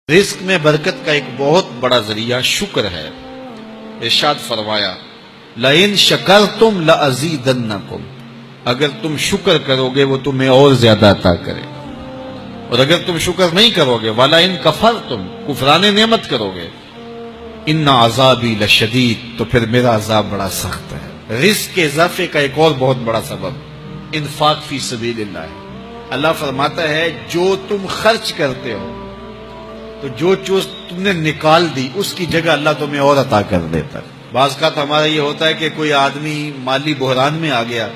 رزق میں برکت کا ایک بہت بڑا ذریعہ شکر ہے۔ ارشاد فرمایا لَإِن شَكَرْتُمْ لَأَزِيدَنَّكُمْ، اگر تم شکر کرو گے وہ تمہیں اور زیادہ عطا کرے، اور اگر تم شکر نہیں کرو گے وَلَئِن كَفَرْتُمْ، کفران نعمت کرو گے، إِنَّ عَذَابِي لَشَدِيدٌ، تو پھر میرا عذاب بڑا سخت ہے۔ رزق کے اضافے کا ایک اور بہت بڑا سبب انفاق فی سبیل اللہ ہے۔ اللہ فرماتا ہے جو تم خرچ کرتے ہو تو جو چیز تم نے نکال دی اس کی جگہ اللہ تمہیں اور عطا کر دیتا ہے۔ بعض کا ہمارا یہ ہوتا ہے کہ کوئی آدمی مالی بحران میں آ گیا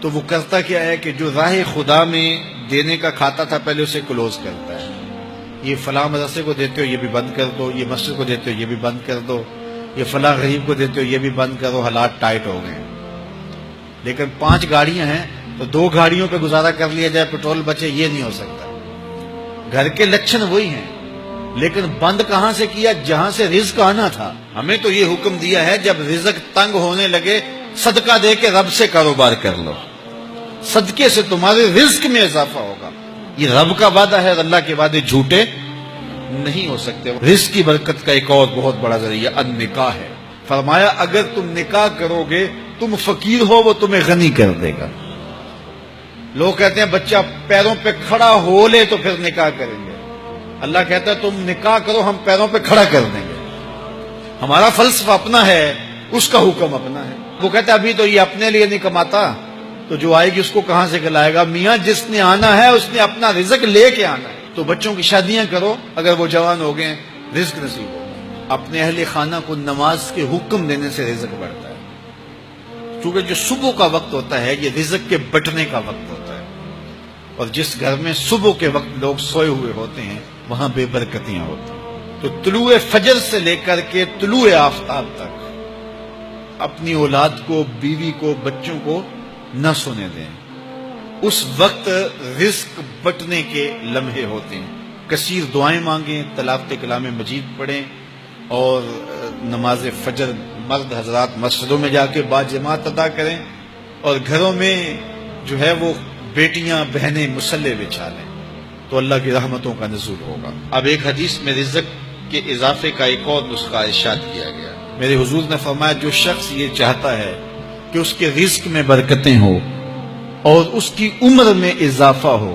تو وہ کرتا کیا ہے کہ جو راہ خدا میں دینے کا کھاتا تھا پہلے اسے کلوز کرتا ہے، یہ فلاں مدرسے کو دیتے ہو یہ بھی بند کر دو، یہ مسجد کو دیتے ہو یہ بھی بند کر دو، یہ فلاں غریب کو دیتے ہو یہ بھی بند کرو، حالات ٹائٹ ہو گئے۔ لیکن 5 گاڑیاں ہیں تو 2 گاڑیوں پہ گزارا کر لیا جائے، پیٹرول بچے، یہ نہیں ہو سکتا۔ گھر کے لچھن وہی ہیں، لیکن بند کہاں سے کیا؟ جہاں سے رزق آنا تھا۔ ہمیں تو یہ حکم دیا ہے جب رزق تنگ ہونے لگے صدقہ دے کے رب سے کاروبار کر لو، صدقے سے تمہارے رزق میں اضافہ ہوگا۔ یہ رب کا وعدہ ہے، اللہ کے وعدے جھوٹے نہیں ہو سکتے۔ رزق کی برکت کا ایک اور بہت بڑا ذریعہ النکاح ہے۔ فرمایا اگر تم نکاح کرو گے، تم فقیر ہو وہ تمہیں غنی کر دے گا۔ لوگ کہتے ہیں بچہ پیروں پہ کھڑا ہو لے تو پھر نکاح کریں گے، اللہ کہتا ہے تم نکاح کرو ہم پیروں پہ کھڑا کر دیں گے۔ ہمارا فلسفہ اپنا ہے، اس کا حکم اپنا ہے۔ وہ کہتا ہے ابھی تو یہ اپنے لیے نہیں کماتا تو جو آئے گی اس کو کہاں سے کھلائے گا؟ میاں جس نے آنا ہے اس نے اپنا رزق لے کے آنا ہے۔ تو بچوں کی شادیاں کرو، اگر وہ جوان ہو گئے رزق نصیب ہوگا۔ اپنے اہل خانہ کو نماز کے حکم دینے سے رزق بڑھتا ہے، کیونکہ جو صبح کا وقت ہوتا ہے یہ رزق کے بٹنے کا وقت ہوتا ہے، اور جس گھر میں صبح کے وقت لوگ سوئے ہوئے ہوتے ہیں وہاں بے برکتیاں ہوتی ہیں۔ تو طلوع فجر سے لے کر کے طلوع آفتاب تک اپنی اولاد کو، بیوی کو، بچوں کو نہ سونے دیں۔ اس وقت رزق بٹنے کے لمحے ہوتے ہیں۔ کثیر دعائیں مانگیں، تلاوت کلام مجید پڑھیں، اور نماز فجر مرد حضرات مسجدوں میں جا کے باجماعت ادا کریں، اور گھروں میں جو ہے وہ بیٹیاں بہنیں مصلے بچھا لیں تو اللہ کی رحمتوں کا نزول ہوگا۔ اب ایک حدیث میں رزق کے اضافے کا ایک اور نسخہ ارشاد کیا گیا۔ میرے حضور نے فرمایا جو شخص یہ چاہتا ہے کہ اس کے رزق میں برکتیں ہو اور اس کی عمر میں اضافہ ہو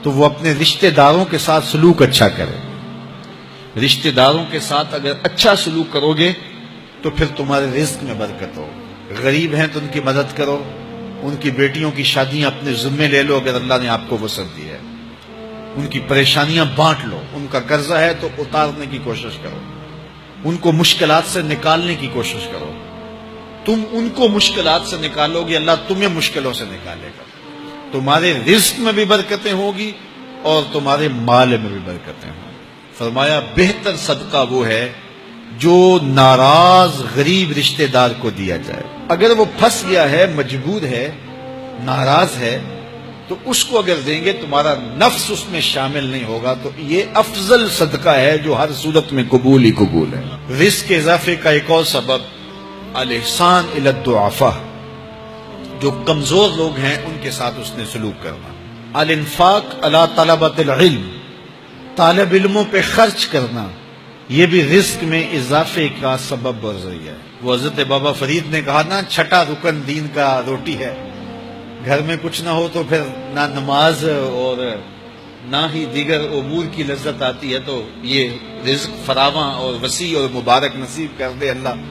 تو وہ اپنے رشتہ داروں کے ساتھ سلوک اچھا کرے۔ رشتہ داروں کے ساتھ اگر اچھا سلوک کرو گے تو پھر تمہارے رزق میں برکت ہو۔ غریب ہیں تو ان کی مدد کرو، ان کی بیٹیوں کی شادیاں اپنے ذمے لے لو اگر اللہ نے آپ کو وسعت دی ہے، ان کی پریشانیاں بانٹ لو، ان کا قرضہ ہے تو اتارنے کی کوشش کرو، ان کو مشکلات سے نکالنے کی کوشش کرو۔ تم ان کو مشکلات سے نکالو گے، اللہ تمہیں مشکلوں سے نکالے گا۔ تمہارے رزق میں بھی برکتیں ہوگی اور تمہارے مال میں بھی برکتیں ہوں۔ فرمایا بہتر صدقہ وہ ہے جو ناراض غریب رشتہ دار کو دیا جائے۔ اگر وہ پھنس گیا ہے، مجبور ہے، ناراض ہے، تو اس کو اگر دیں گے تمہارا نفس اس میں شامل نہیں ہوگا، تو یہ افضل صدقہ ہے جو ہر صورت میں قبول ہی قبول ہے۔ رزق کے اضافے کا ایک اور سبب الاحسان الی الضعفاء، جو کمزور لوگ ہیں ان کے ساتھ اس نے سلوک کرنا۔ الانفاق علی طلبۃ العلم، طالب علموں پہ خرچ کرنا، یہ بھی رزق میں اضافے کا سبب اور ذریعہ ہے۔ وہ حضرت بابا فرید نے کہا نا، چھٹا رکن دین کا روٹی ہے۔ گھر میں کچھ نہ ہو تو پھر نہ نماز اور نہ ہی دیگر امور کی لذت آتی ہے، تو یہ رزق فراواں اور وسیع اور مبارک نصیب کر دے اللہ۔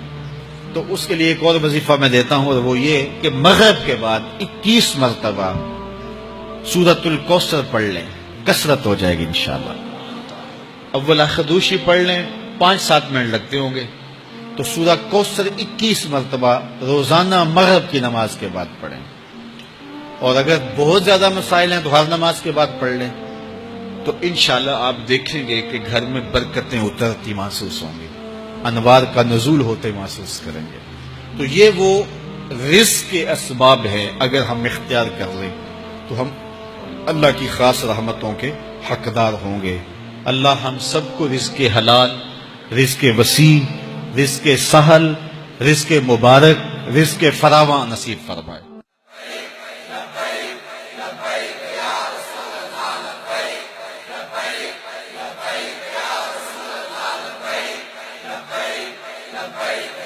تو اس کے لیے ایک اور وظیفہ میں دیتا ہوں، اور وہ یہ کہ مغرب کے بعد 21 مرتبہ سورۃ الکوثر پڑھ لیں، کثرت ہو جائے گی انشاءاللہ۔ اول خدوشی پڑھ لیں، 5-7 منٹ لگتے ہوں گے، تو سورہ کوثر 21 مرتبہ روزانہ مغرب کی نماز کے بعد پڑھیں، اور اگر بہت زیادہ مسائل ہیں تو ہر نماز کے بعد پڑھ لیں، تو انشاءاللہ آپ دیکھیں گے کہ گھر میں برکتیں اترتی محسوس ہوں گی، انوار کا نزول ہوتے محسوس کریں گے۔ تو یہ وہ رزق کے اسباب ہیں، اگر ہم اختیار کر لیں تو ہم اللہ کی خاص رحمتوں کے حقدار ہوں گے۔ اللہ ہم سب کو رزق حلال، رزق وسیع، رزق سہل، رزق مبارک، رزق فراواں نصیب فرمائے۔ لبیک